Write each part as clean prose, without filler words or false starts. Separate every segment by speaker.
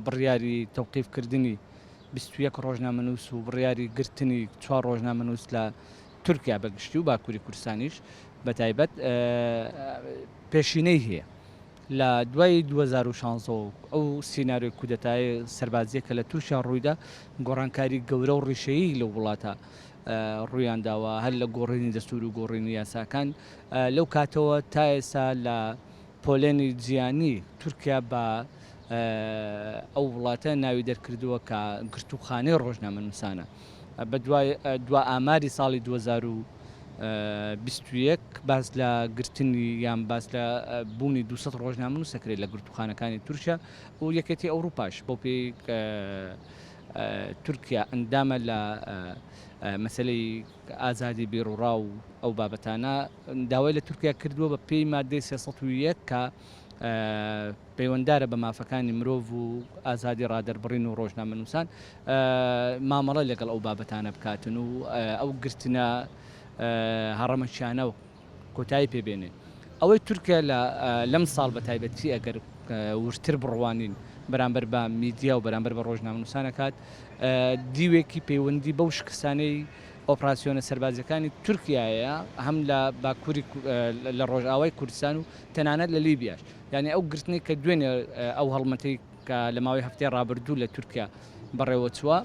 Speaker 1: بڕیاری تەوقیفکردنی 21 ڕۆژنامەنووس و بڕیاری گرتنی 4 ڕۆژنامەنووس لە تورکیا بەگشتی و باکووری کوردستانیش بەتایبەت پێشینەی هەیە لە دوای 2016 ئەو سینناریۆی کودەتای سەربازیە کە لە تووشیان ڕوویدا گۆڕانکاری گەورە و ڕیشەیی لە وڵاتە ڕوویان داوە هەر لە گۆڕینی دەستور و گۆڕینی یاساکان لەو کاتەوە تا ئێستا لە پۆلێنی جیانی تورکیا بە ئەو وڵاتە ناوی دەرکردووە کە گرتوخانەی ڕۆژنامەنووسانە بە دوا ئاماری ساڵی 2021 باس لە گرتنی یان باس لە بوونی 200 ڕۆژنامەنووسەکرێت لە گرتوخانەکانی تورکیا و یەکێتی ئەوروپاش بۆ پێی تورکیا ئەندامە لە مەسلەی ئازادی بێڕوڕا و ئەو بابەتانە داوای لە تورکیا کردووە بە پێی مادەی 301 کە پەیوەنددارە بە مافەکانی مرۆڤ و ئازادی ڕادەربڕین و ڕۆژنامەنووسان مامەڵە لەگەڵ ئەو بابەتانە بکاتن و ئەو گرتنە هەڕەمەچیانە و کۆتایی پێبێنێ ئەوەی تورکیا لەم ساڵ بە تایبەتی ئەگەر ورتر بڕوانین بەرامبەر بە میدیا و بەرامبەر بە ڕۆژنامەنووسانە کات دیوێکی پەیوەندی بەو شکستانەی ئۆپراسیۆنە سەربازیەکانی تورکیایە هەم لە باکووری لە ڕۆژئاوای کوردستان و تەنانەت لە لیبیاش یعنی ئەو گرتنی کە دوێنێ ئەو هەڵمەتەی کە لە ماوەی هەفتەی ڕابردوو لە تورکیا بەڕێوە چووە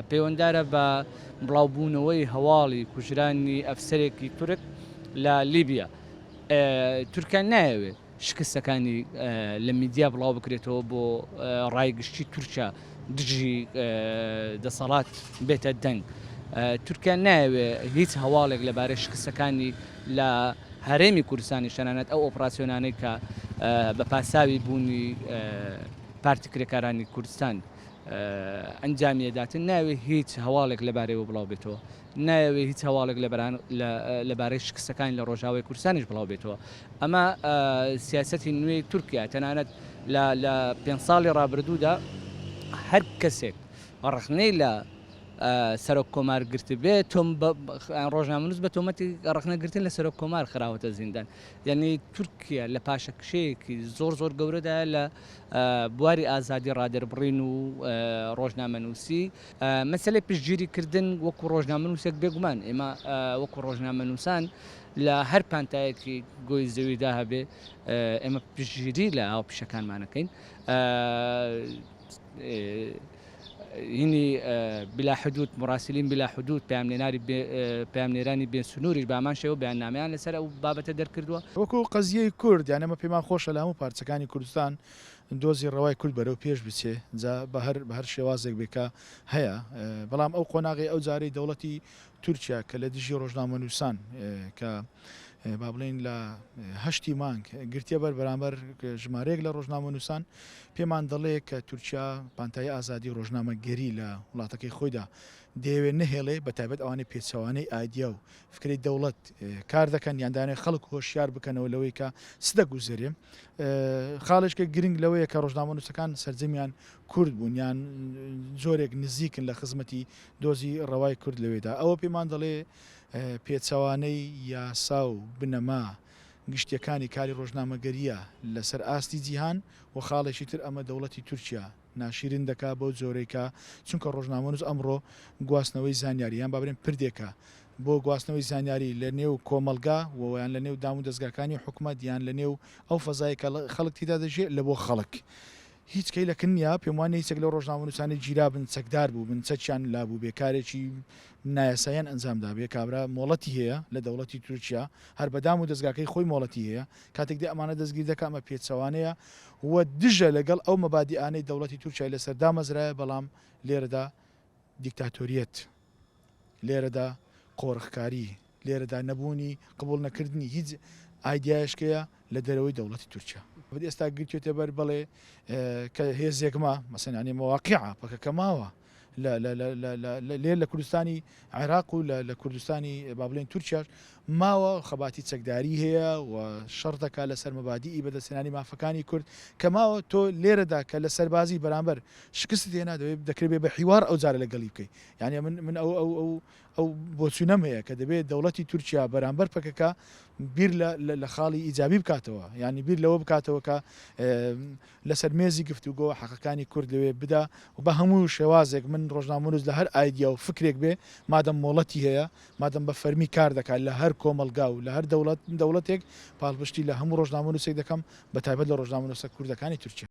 Speaker 1: پەیوەنددارە بە بڵاوبوونەوەی هەواڵی کوژرانی ئەفسەرێکی تورک لە لیبیا تورکیا نایەوێت شکستەکانی لە میدیا بڵاو بکرێتەوە بۆ ڕایگشتی تورکیا دژی دەسەڵات بێتە دەنگ تورکیا نایەوێت هیچ هەواڵێک لەبارەی شکستەکانی لە هەرێمی کوردستانی شەنانەت ئەو ئۆپراسیۆنانەی کە بە پاساوی بوونی پارتی کرێکارانی کوردستان ئەنجامیەداتن ناوێت هیچ هەواڵێک لەبارەیەوە بڵاو بێتەوە نایەوێت هیچ هەواڵێک لەبارەی شکستەکانی لە ڕۆژاوای کوردستانیش بڵاو بێتەوە ئەمە سیاسەتی نوێی تورکیا تەنانەت لە 5 ساڵی ڕابردوودا هەر کەسێک ڕخنەی لە سەرۆک کۆمار گرت بێت تۆم ڕۆژنامەنووس بە تۆمەتی ڕخنەگرتن لە سەرۆک کۆمار خراوەتە زیندان یعنی تورکیا لە پاشەکشەیەکی زۆر گەورەدا لە بواری ئازادی ڕادەربڕین و ڕۆژنامەنووسی مەسەلەی پشتگیریکردن وەکو ڕۆژنامەنووسێک بێگومان ئێمە وەکو ڕۆژنامەنووسان لە هەر پانتایەکی گۆی زەویدا هەبێ ئێمە پشتگیری لە هاوپیشەکانمانەکەین هینی بلا حدود مراسلین بلا حدود پامنێرانی بێ سنووریش بامان شێوە بەیاننامەیان لەسەر ئەو بابەتە دەرکردووە
Speaker 2: وەکو قەزیەی کورد یانەمە پێمان خۆشە لە هەموو پارچەکانی کوردستان دۆزی ڕەوای کورد بەرەو پێش بچێ جا بە هەر شێوازێک بێکە هەیە بەڵام ئەو قۆناغی ئەو جارەی دەوڵەتی تورکیا کە لە دژی ڕۆژنامەنووسان کە با بڵێن لە هەشتی مانگ گرتیە بەرامبەر ژمارەیەک لە ڕۆژنامەنووسان پێمان دەڵێ کە تورکیا پانتای ئازادی ڕۆژنامەگەری لە وڵاتەکەی خۆیدا دەیەوێت نهێڵێ بە تایبەت ئەوانەی پێچەوانەی ئایدیا و فکری دەوڵەت کار دەکەن یاندانێ خەڵک هۆشیار بکەنەوە لەوەی کە سدە گوزەرێ خاڵشکە گرنگ لەوەیە کە ڕۆژنامەنووسەکان سەرجەمیان کورد بوون یان زۆرێک نزیکن لە خزمەتی دۆزی ڕەوای کورد لەوێدا ئەوە پێمان دەڵێ پێچەوانەی یاسا و بنەما گشتیەکانی کاری ڕۆژنامەگەریە لەسەر ئاستی جیهان و خاڵێکی تر ئەمە دەوڵەتی تورکیا ناشرین دەکا بۆ جۆرێکە چونکە ڕۆژنامەنووس ئەمڕۆ گواستنەوەی زانیاری یان بابرێن پردێکە بۆ گواستنەوەی زانیاری لە نێو کۆمەلگا ویان لە نێو دام و دەستگاکانی حکوومەت یان لە نێو ئەو فەزایەکە خەڵک تێدا دەژێت لە بۆ خەڵک هیچ کەی لە کنیا پێم وانە هیچێک لە ڕۆژنامەنووسانی گیرا بن چەکدار بوو بن چەکیان لابوو بێکارێکی نایەساییان ئەنجامدا بێ کابرا مۆڵەتی هەیە لە دەوڵەتی تورکیا هەر بەدام و دەستگاکەی خۆی مۆڵەتی هەیە کاتێک دێ ئەمانە دەستگیر دەکە ئەمە پێچەوانەیە و دژە لەگەڵ ئەو مەبادیئانەی دەوڵەتی تورکیا لەسەر دامەزرایە بەڵام لێرەدا دیکتاتۆریەت لێرەدا قۆڕخکاری لێرەدا نەبوونی قبول نەکردنی هیچ ئایدیایشکەیە لە دەرەوەی دەوڵەتی تورکیا ئێستا گرتوێتە بەر بڵێ کە هێزێکما مەسەن ینی مەواقیعە پەکە کەماوە لێر لە کوردستانی عێراق و لە کوردستانی با بڵێن تورکیاش ماوە خەباتی چەکداری هەیە و شەڕ دەکات لەسەر مەبادیئی بەدەستێنانی مافەکانی کورد کە ماوە تۆ لێرەدا کە لە سەربازی بەرامبەر شکست دێنا دەکرێت بە حیوار ئەو جارە لەگەڵی بکەیت یعنی من ئەو بۆچوونەم هەیە کە دەبێت دەوڵەتی تورکیا بەرامبەر پەکەکە بیر لە خاڵی ئیجابی بکاتەوە ینی بیر لەوە بکاتەوە کە لەسەر مێزی گفتوگۆ حەقەکانی کورد لەوێ بدا و بە هەموو شێوازێک من ڕۆژنامەنووس لە هەر ئایدیا و فکرێک بێ مادەم مۆڵەتی هەیە مادەم بە فەرمی کار دەکات لە هەر کۆمەلگا و لە هەر دەوڵەتێک پاڵپشتی لە هەموو ڕۆژنامەنووسێک دەکەم بە تایبەت لە ڕۆژنامەنووسە کوردەکانی تورکیا.